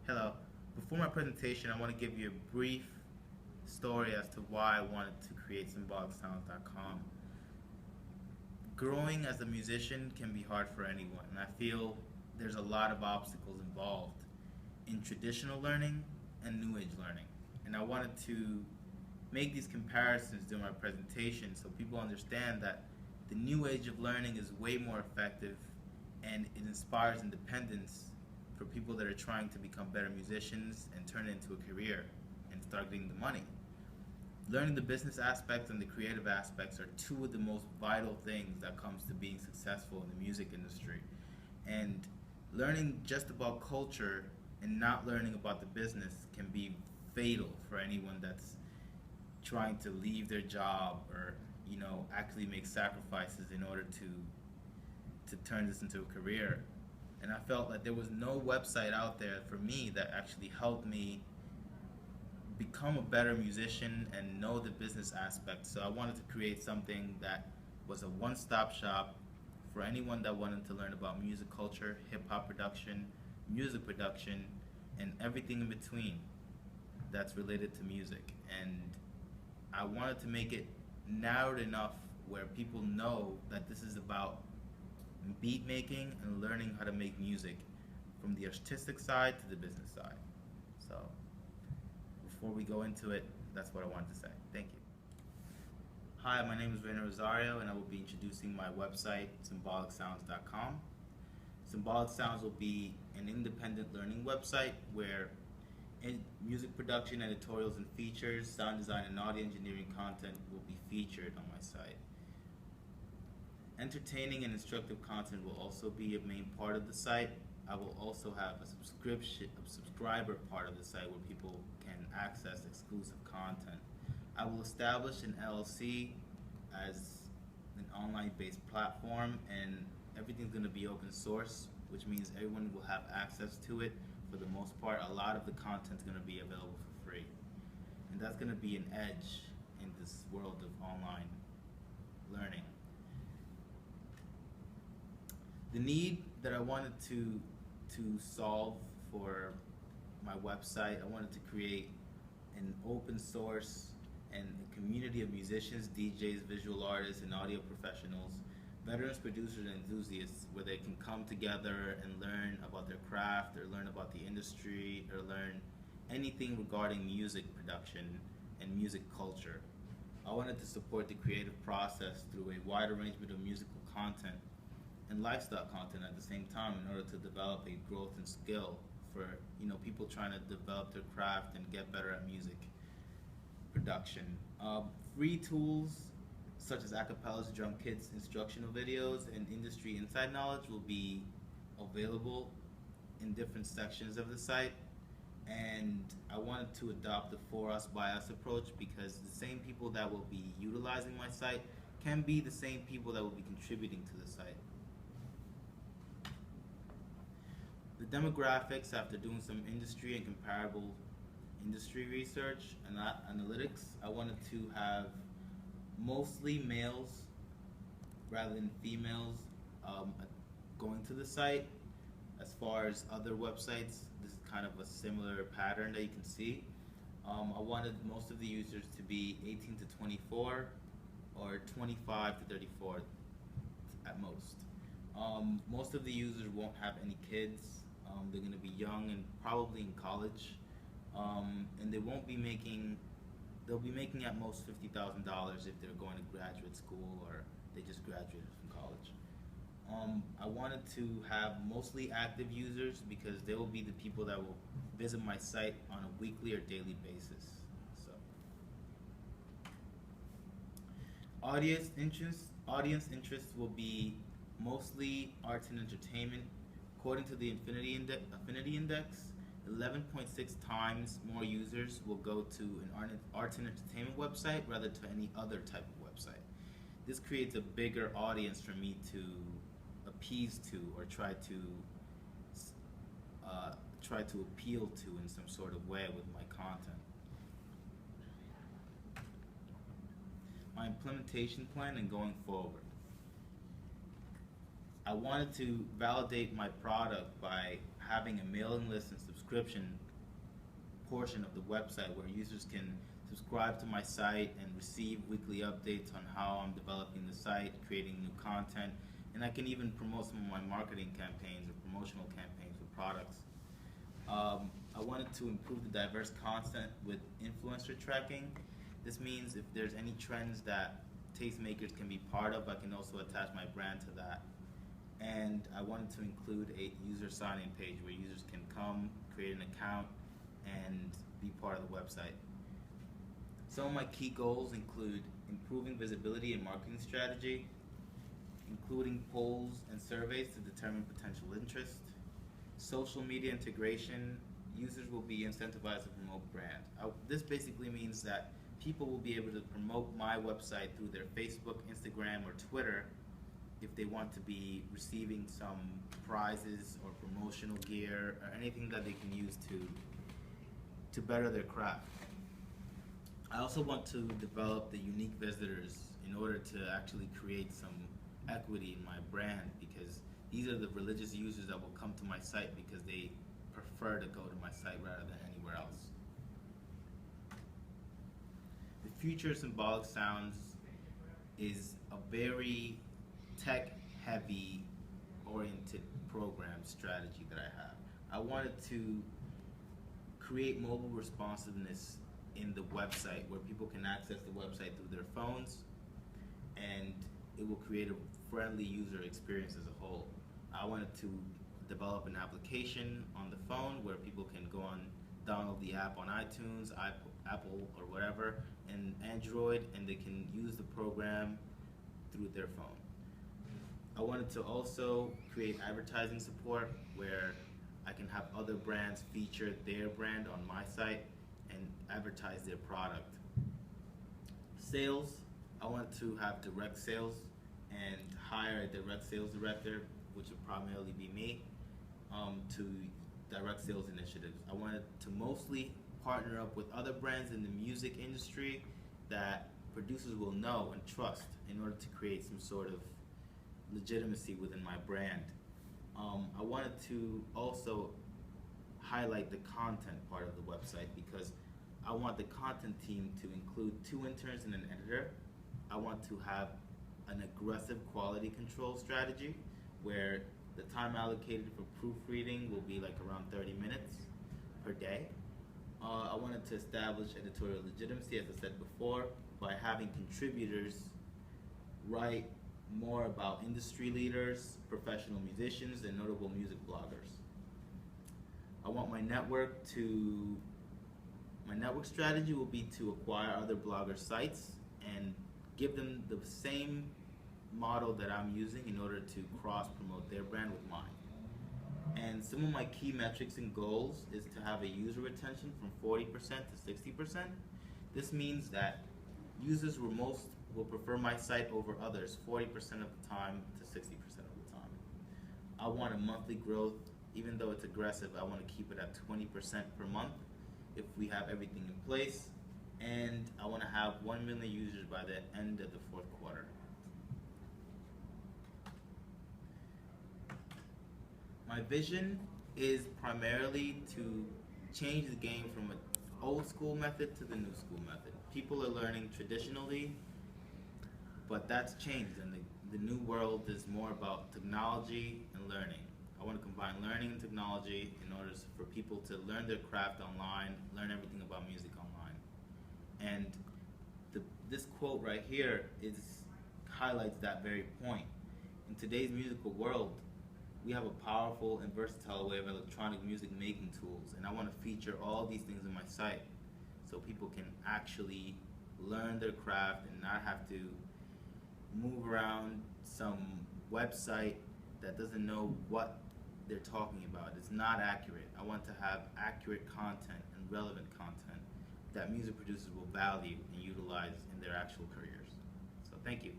Hello. Before my presentation, I want to give you a brief story as to why I wanted to create symbolicsounds.com. Growing as a musician can be hard for anyone, and I feel there's a lot of obstacles involved in traditional learning and new age learning. And I wanted to make these comparisons during my presentation so people understand that the new age of learning is way more effective and it inspires independence for people that are trying to become better musicians and turn it into a career and start getting the money. Learning the business aspects and the creative aspects are two of the most vital things that comes to being successful in the music industry. And learning just about culture and not learning about the business can be fatal for anyone that's trying to leave their job or actually make sacrifices in order to turn this into a career. And I felt that there was no website out there for me that actually helped me become a better musician and know the business aspect. So I wanted to create something that was a one-stop shop for anyone that wanted to learn about music culture, hip-hop production, music production, and everything in between that's related to music. And I wanted to make it narrowed enough where people know that this is about beat making and learning how to make music from the artistic side to the business side. So before we go into it, that's what I wanted to say. Thank you. Hi, my name is Rainer Rosario, and I will be introducing my website, symbolicsounds.com. Symbolic Sounds will be an independent learning website where music production, editorials and features, sound design and audio engineering content will be featured on my site. Entertaining and instructive content will also be a main part of the site. I will also have a subscriber part of the site where people can access exclusive content. I will establish an LLC as an online-based platform, and everything's going to be open source, which means everyone will have access to it. For the most part, a lot of the content is going to be available for free, and that's going to be an edge in this world of online learning. The need that I wanted to solve for my website, I wanted to create an open source and a community of musicians, DJs, visual artists, and audio professionals, veterans, producers, and enthusiasts, where they can come together and learn about their craft, or learn about the industry, or learn anything regarding music production and music culture. I wanted to support the creative process through a wide arrangement of musical content and lifestyle content at the same time in order to develop a growth and skill for people trying to develop their craft and get better at music production. Free tools such as acapellas, drum kits, instructional videos, and industry inside knowledge will be available in different sections of the site. And I wanted to adopt the for us by us approach because the same people that will be utilizing my site can be the same people that will be contributing to the site. The demographics, after doing some industry and comparable industry research and analytics, I wanted to have mostly males rather than females going to the site. As far as other websites, this is kind of a similar pattern that you can see. I wanted most of the users to be 18 to 24 or 25 to 34 at most. Most of the users won't have any kids. They're going to be young and probably in college, and they won't be making. They'll be making at most $50,000 if they're going to graduate school or they just graduated from college. I wanted to have mostly active users because they will be the people that will visit my site on a weekly or daily basis. So, audience interest will be mostly arts and entertainment. According to the Affinity Index, 11.6 times more users will go to an arts and entertainment website rather to any other type of website. This creates a bigger audience for me to appease to or try to appeal to in some sort of way with my content. My implementation plan and going forward. I wanted to validate my product by having a mailing list and subscription portion of the website where users can subscribe to my site and receive weekly updates on how I'm developing the site, creating new content, and I can even promote some of my marketing campaigns or promotional campaigns with products. I wanted to improve the diverse content with influencer tracking. This means if there's any trends that tastemakers can be part of, I can also attach my brand to that. And I wanted to include a user sign-in page where users can come, create an account, and be part of the website. Some of my key goals include improving visibility and marketing strategy, including polls and surveys to determine potential interest, social media integration. Users will be incentivized to promote brand. This basically means that people will be able to promote my website through their Facebook, Instagram, or Twitter if they want to be receiving some prizes or promotional gear or anything that they can use to better their craft. I also want to develop the unique visitors in order to actually create some equity in my brand, because these are the religious users that will come to my site because they prefer to go to my site rather than anywhere else. The Future Symbolic Sounds is a very tech-heavy oriented program strategy that I have. I wanted to create mobile responsiveness in the website where people can access the website through their phones, and it will create a friendly user experience as a whole. I wanted to develop an application on the phone where people can go on, download the app on iTunes, Apple or whatever, and Android, and they can use the program through their phone. I wanted to also create advertising support where I can have other brands feature their brand on my site and advertise their product. Sales, I wanted to have direct sales and hire a direct sales director, which would primarily be me, to direct sales initiatives. I wanted to mostly partner up with other brands in the music industry that producers will know and trust in order to create some sort of legitimacy within my brand. I wanted to also highlight the content part of the website because I want the content team to include 2 interns and an editor. I want to have an aggressive quality control strategy where the time allocated for proofreading will be like around 30 minutes per day. I wanted to establish editorial legitimacy, as I said before, by having contributors write more about industry leaders, professional musicians, and notable music bloggers. I want my network strategy will be to acquire other blogger sites and give them the same model that I'm using in order to cross-promote their brand with mine. And some of my key metrics and goals is to have a user retention from 40% to 60%. This means that users will prefer my site over others 40% of the time to 60% of the time. I want a monthly growth, even though it's aggressive, I want to keep it at 20% per month if we have everything in place. And I want to have 1 million users by the end of the 4th quarter. My vision is primarily to change the game from an old school method to the new school method. People are learning traditionally, but that's changed, and the new world is more about technology and learning. I want to combine learning and technology in order for people to learn their craft online, learn everything about music online. And this quote right here highlights that very point. In today's musical world, we have a powerful and versatile way of electronic music making tools, and I want to feature all these things on my site so people can actually learn their craft and not have to move around some website that doesn't know what they're talking about. It's not accurate. I want to have accurate content and relevant content that music producers will value and utilize in their actual careers. So thank you.